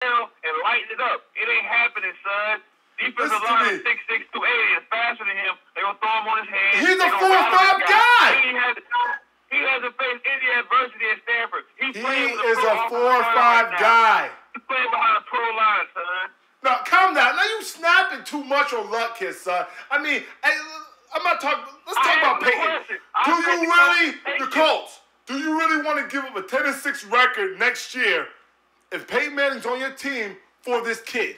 and lighten it up. It ain't happening, son. Defensive line is 6'6", 280 is faster than him. They're going to throw him on his head. He's a 4-5 guy. He hasn't faced any adversity at Stanford. He is a 4-5 guy. He's playing behind a pro line, son. Now, calm down. Now, you snapping too much on Lott, kid, son. I mean, I'm not talking. Let's talk about Peyton. Do you really, the Colts, do you really want to give up a 10-6 record next year if Peyton Manning's on your team for this kid?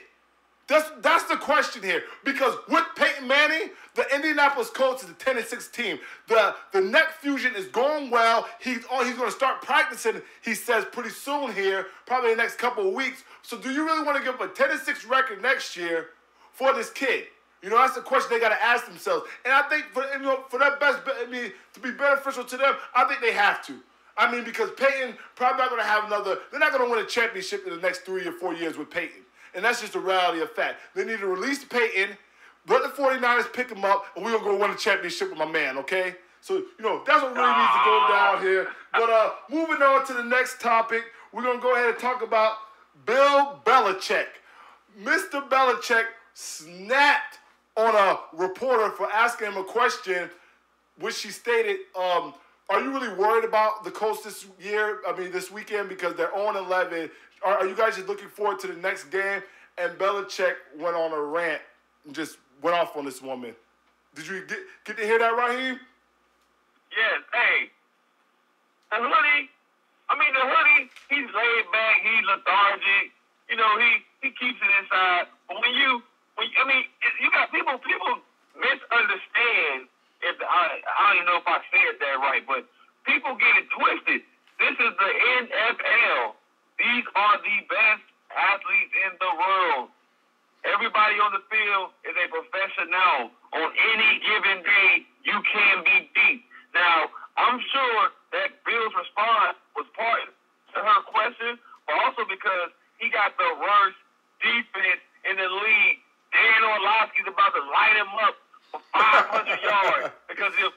That's the question here. Because with Peyton Manning, the Indianapolis Colts is a 10-6 team. The neck fusion is going well. He's going to start practicing, he says, pretty soon here, probably in the next couple of weeks. So do you really want to give up a 10-6 record next year for this kid? You know, that's the question they got to ask themselves. And I think for that to be beneficial to them, I think they have to. I mean, because Peyton probably not going to have they're not going to win a championship in the next 3 or 4 years with Peyton. And that's just the reality of fact. They need to release Peyton, let the 49ers pick him up, and we're going to go win a championship with my man, okay? So, you know, that's what really needs to go down here. But moving on to the next topic, we're going to go ahead and talk about Bill Belichick. Mr. Belichick snapped on a reporter for asking him a question, which she stated, are you really worried about the Colts this weekend because they're 0-11? Are you guys just looking forward to the next game? And Belichick went on a rant and just went off on this woman. Did you get to hear that, Raheem? Yes. Hey, the hoodie, he's laid back, he's lethargic. You know, he keeps it inside. But you got people misunderstand. I don't even know if I said that right, but people get it twisted. This is the NFL. These are the best athletes in the world. Everybody on the field is a professional. On any given day, you can be beat. Now, I'm sure that Bill's response was part to her question, but also because he got the worst defense in the league. Dan Orlovsky's about to light him up for 500 yards because if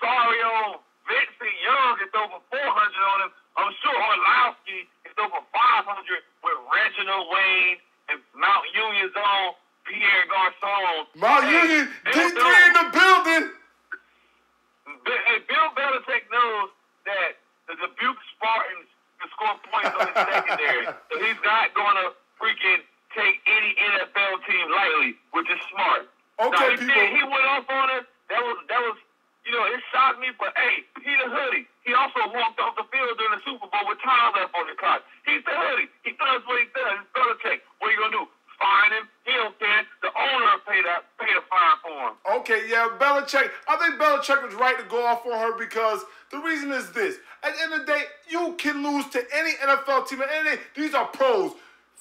Sario Vincent Young gets over 400 on him, I'm sure Orlovsky is over 500 with Reginald Wayne and Mount Union's own Pierre Garçon. Mount Union, D3 in the building. Hey, Bill Belichick knows that the Dubuque Spartans can score points on his secondary. So he's not going to freaking take any NFL team lightly, which is smart. Okay, now, he went off on her. That was, you know, it shocked me, but hey, he's a hoodie. He also walked off the field during the Super Bowl with time left on the clock. He's the hoodie. He does what he does. It's Belichick. What are you going to do? Fine him? He don't care. The owner paid a fine for him. Okay, yeah, Belichick. I think Belichick was right to go off on her because the reason is this. At the end of the day, you can lose to any NFL team. At the end of the day, these are pros.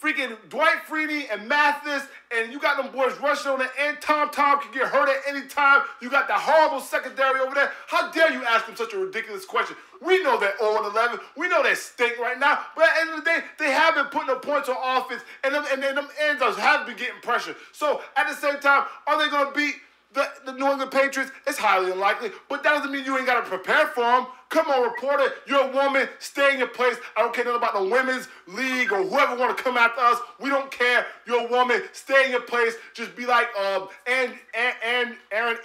Freaking Dwight Freeney and Mathis, and you got them boys rushing on it, and Tom can get hurt at any time. You got the horrible secondary over there. How dare you ask them such a ridiculous question? We know they're 0-11. We know they stink right now. But at the end of the day, they have been putting up points on offense, and them ends have been getting pressure. So at the same time, are they going to beat the New England Patriots? It's highly unlikely, but that doesn't mean you ain't got to prepare for them. Come on, reporter. You're a woman. Stay in your place. I don't care nothing about the women's league or whoever want to come after us. We don't care. You're a woman. Stay in your place. Just be like Aaron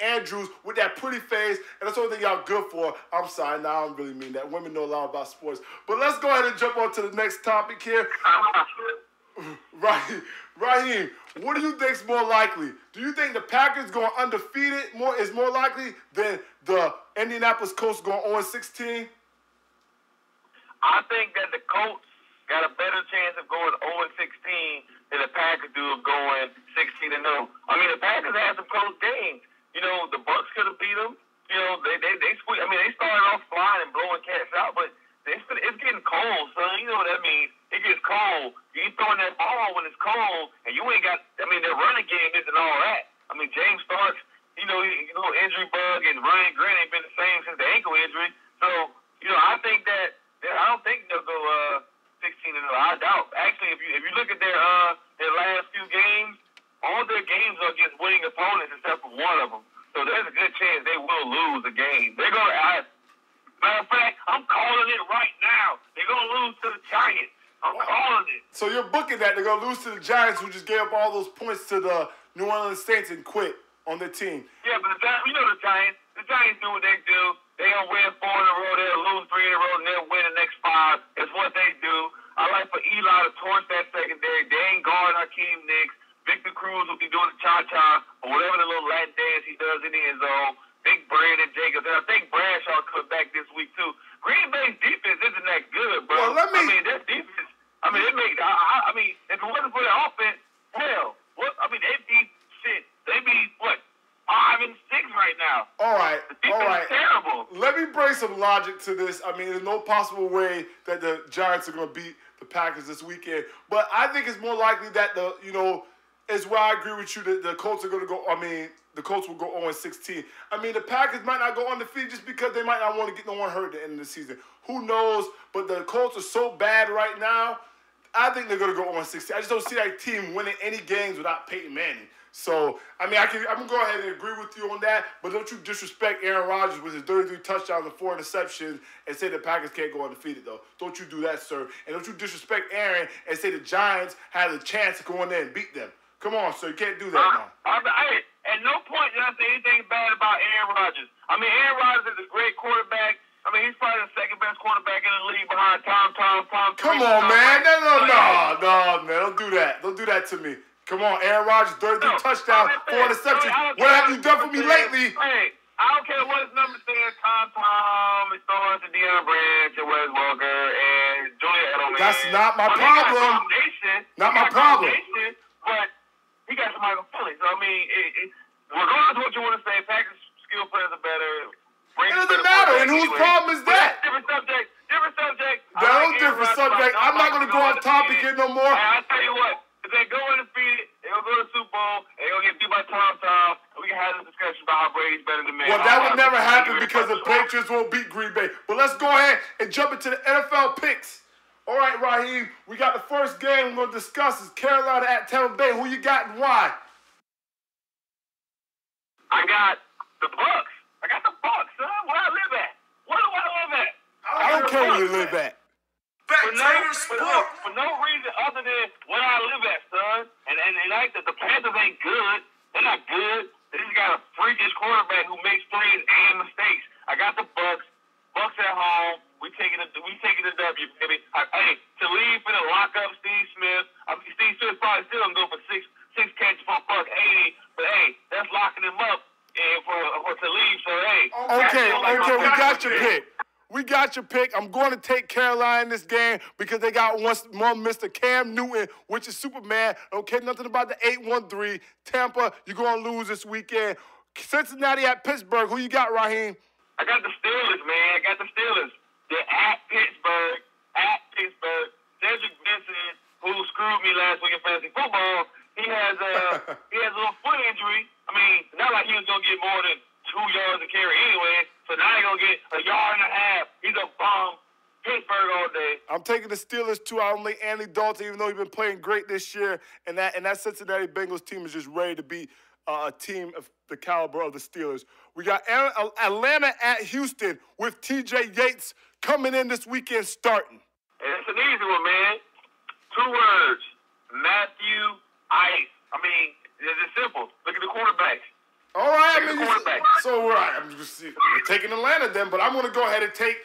Andrews with that pretty face, and that's the only thing y'all good for. I'm sorry. No, I don't really mean that. Women know a lot about sports. But let's go ahead and jump on to the next topic here. Raheem, what do you think is more likely? Do you think the Packers going undefeated is more likely than the Indianapolis Colts going 0-16? I think that the Colts got a better chance of going 0-16 than the Packers do of going 16-0. I mean, the Packers had some close games. You know, the Bucs could have beat them. You know, they squeaked. I mean, they started off flying and blowing cats out, but it's getting cold, son. You know what that means. It gets cold. You ain't throwing that ball when it's cold, and you ain't got, I mean, their running game isn't all that. I mean, James Starks, you know, injury bug, and Ryan Grant ain't been the same since the ankle injury. So, you know, I think that, I don't think they'll go 16-0. I doubt. Actually, if you look at their last few games, all their games are against winning opponents except for one of them. So there's a good chance they will lose a game. They're going to, matter of fact, I'm calling it right now. They're going to lose to the Giants. I'm calling it. So you're booking that they're gonna lose to the Giants, who just gave up all those points to the New Orleans Saints and quit on their team. Yeah, but you know the Giants. The Giants do what they do. They gonna win 4 in a row. They'll lose 3 in a row, and they'll win the next 5. It's what they do. I like for Eli to torch that secondary. They ain't guarding Hakeem Nicks. Victor Cruz will be doing the cha-cha or whatever the little Latin dance he does in the end zone. Big Brandon Jacobs. And I think Bradshaw comes back this week, too. Green Bay's defense isn't that good, bro. Well, their defense, it makes, if it wasn't for their offense, hell, they beat shit. They beat, 5 and 6 right now. All right. The defense is terrible. Let me bring some logic to this. There's no possible way that the Giants are going to beat the Packers this weekend. But I think it's more likely that is where I agree with you that the Colts are going to go. The Colts will go 0-16. The Packers might not go undefeated just because they might not want to get no one hurt at the end of the season. Who knows? But the Colts are so bad right now. I think they're going to go 0-16. I just don't see that team winning any games without Peyton Manning. So, I'm going to go ahead and agree with you on that, but don't you disrespect Aaron Rodgers with his 33 touchdowns and 4 interceptions and say the Packers can't go undefeated, though. Don't you do that, sir. And don't you disrespect Aaron and say the Giants had a chance to go in there and beat them. Come on, sir. You can't do that now. At no point did I say anything bad about Aaron Rodgers. Aaron Rodgers is a great quarterback. He's probably the second best quarterback in the league behind Tom. Come on, man. No, man. Don't do that. Don't do that to me. Come on, Aaron Rodgers, 33 touchdowns, 4 interceptions. What have you done for me lately? Hey, I don't care what his number says. Tom, it's throwing to Deion Branch and Wes Welker and Julian Edelman. That's not my problem. Not my problem. But he got somebody to fill it. So, regardless of what you want to say, Packers skill players are better. It doesn't matter. And whose problem is that? Different subject. No different subject. I'm not going to go off topic here no more. I'll tell you what. If they go undefeated, they're going to go to the Super Bowl, and they're going to get beat by Tom, and we can have this discussion about how Brady's better than me. Well, that would never happen because the Patriots won't beat Green Bay. But let's go ahead and jump into the NFL picks. All right, Raheem, we got the first game we're going to discuss is Carolina at Tampa Bay. Who you got and why? I got the Bucks. Son. Where I live at? Where do I live at? I don't care where you live at. For no reason other than where I live at, son. And like the Panthers ain't good. They're not good. They just got a freakish quarterback who makes plays and mistakes. I got the Bucks. Bucks at home. We taking the W, baby. To leave for the lock up Steve Smith. Steve Smith probably still gonna go for six catches for $180. But that's locking him up for to leave. So Okay, we got your pick. I'm going to take Carolina in this game because they got one Mr. Cam Newton, which is Superman. Don't care nothing about the 8-1-3. Tampa, you're going to lose this weekend. Cincinnati at Pittsburgh. Who you got, Raheem? I got the Steelers, man. They're at Pittsburgh. Cedric Benson, who screwed me last week in fantasy football, he has a little foot injury. Not like he was going to get more than 2 yards to carry anyway. So now he's going to get a yard and a half. He's a bum. Pittsburgh all day. I'm taking the Steelers, too. I don't like Andy Dalton, even though he's been playing great this year. And that Cincinnati Bengals team is just ready to beat a team of the caliber of the Steelers. We got Atlanta at Houston with T.J. Yates coming in this weekend starting. And it's an easy one, man. 2 words. Matthew Ice. It's simple. Look at the quarterbacks. All right, we're taking Atlanta then, but I'm going to go ahead and take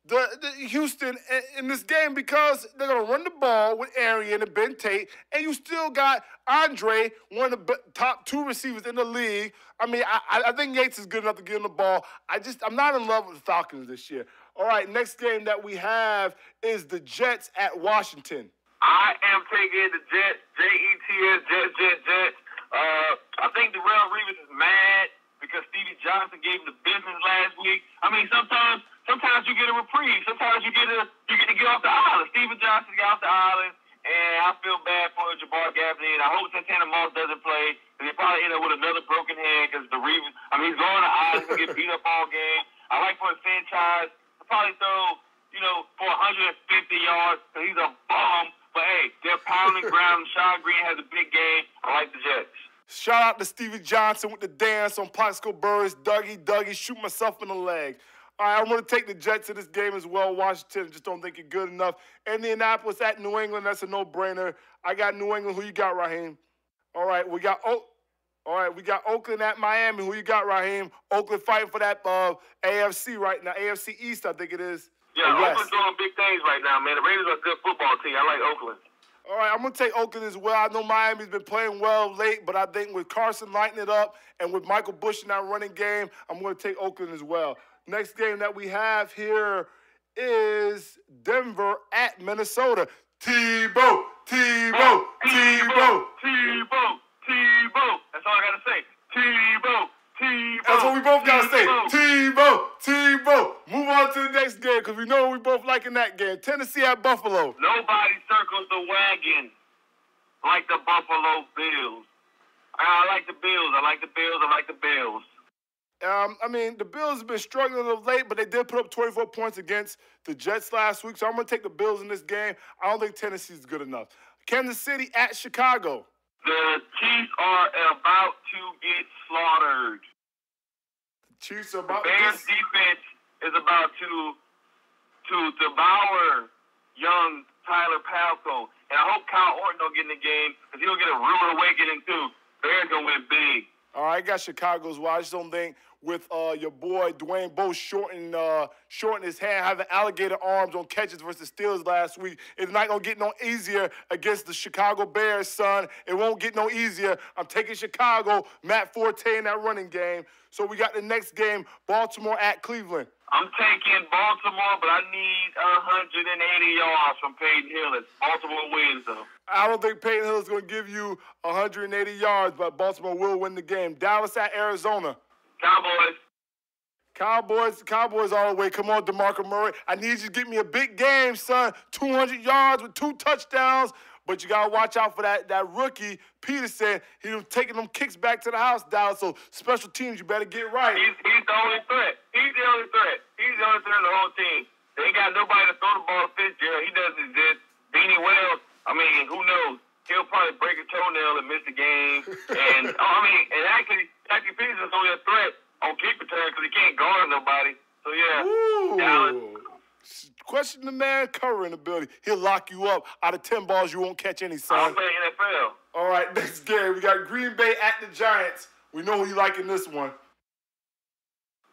the Houston in this game because they're going to run the ball with Arian and Ben Tate, and you still got Andre, one of the top 2 receivers in the league. I think Yates is good enough to get him the ball. I'm not in love with the Falcons this year. All right, next game that we have is the Jets at Washington. I am taking the Jets, Jets. I think Darrelle Revis is mad because Stevie Johnson gave him the business last week. Sometimes you get a reprieve. Sometimes you get to get off the island. Stephen Johnson got off the island, and I feel bad for Jabbar Gaffney. And I hope Santana Moss doesn't play, and they probably end up with another broken hand because the Revis. He's going to the island to get beat up all game. I like for the franchise to probably throw, for 150 yards because he's a bum. But they're pounding ground. Sean Green has a big game. I like the Jets. Shout out to Stevie Johnson with the dance on Plaxico Burris. Dougie, shoot myself in the leg. All right, I'm going to take the Jets in this game as well. Washington, just don't think it's good enough. Indianapolis at New England, that's a no-brainer. I got New England. Who you got, Raheem? All right, we got Oakland at Miami. Who you got, Raheem? Oakland fighting for that AFC right now. AFC East, I think it is. Yeah, Oakland's doing big things right now, man. The Raiders are a good football team. I like Oakland. All right, I'm going to take Oakland as well. I know Miami's been playing well late, but I think with Carson lighting it up and with Michael Bush in that running game, I'm going to take Oakland as well. Next game that we have here is Denver at Minnesota. Tebow. Tebow. That's all I got to say. Tebow. That's what we both got to say. Tebow. Move on to the next game because we know we both liking that game. Tennessee at Buffalo. Nobody circles the wagon like the Buffalo Bills. I like the Bills. I mean, the Bills have been struggling of late, but they did put up 24 points against the Jets last week, so I'm going to take the Bills in this game. I don't think Tennessee's good enough. Kansas City at Chicago. The Chiefs are about to get slaughtered. The Chiefs are about to get... Bears defense is about to devour young Tyler Palco. And I hope Kyle Orton don't get in the game because he'll get a rude awakening too. Bears going to win big. All right, I got Chicago as well. I just don't think with your boy Dwayne Bowe shorting his hand, having alligator arms on catches versus Steelers last week, it's not going to get no easier against the Chicago Bears, son. It won't get no easier. I'm taking Chicago, Matt Forte in that running game. So we got the next game, Baltimore at Cleveland. I'm taking Baltimore, but I need 180 yards from Peyton Hillis. Baltimore wins, though. I don't think Peyton Hillis is going to give you 180 yards, but Baltimore will win the game. Dallas at Arizona. Cowboys all the way. Come on, DeMarco Murray. I need you to get me a big game, son. 200 yards with 2 touchdowns. But you got to watch out for that rookie, Peterson. He was taking them kicks back to the house, Dallas. So special teams, you better get right. He's the only threat. He's the only threat of the whole team. They ain't got nobody to throw the ball to Fitzgerald. He doesn't exist. Beanie Wells, I mean, who knows? He'll probably break a toenail and miss the game. And actually Peterson's only a threat on kick return because he can't guard nobody. So yeah, Dallas. Question the man covering ability. He'll lock you up. Out of 10 balls, you won't catch any, son. I'm playing NFL. All right, next game. We got Green Bay at the Giants. We know who you like in this one.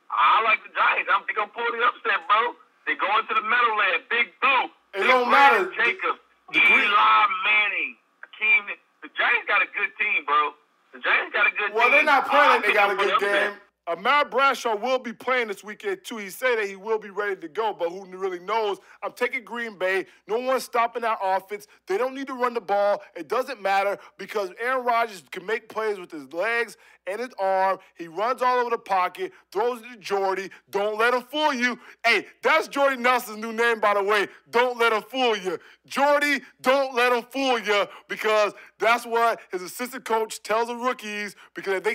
I like the Giants. They're going to pull the upset, bro. They go into the Meadowlands. Big Boo. It don't matter. Jacob. Eli Manning. Akeem. The Giants got a good team, bro. The Giants got a good team. Well, they're not playing like they got a good game. Matt Bradshaw will be playing this weekend, too. He said that he will be ready to go, but who really knows? I'm taking Green Bay. No one's stopping that offense. They don't need to run the ball. It doesn't matter because Aaron Rodgers can make plays with his legs and his arm. He runs all over the pocket, throws it to Jordy. Don't let him fool you. Hey, that's Jordy Nelson's new name, by the way. Don't let him fool you. Jordy, don't let him fool you because that's what his assistant coach tells the rookies because if they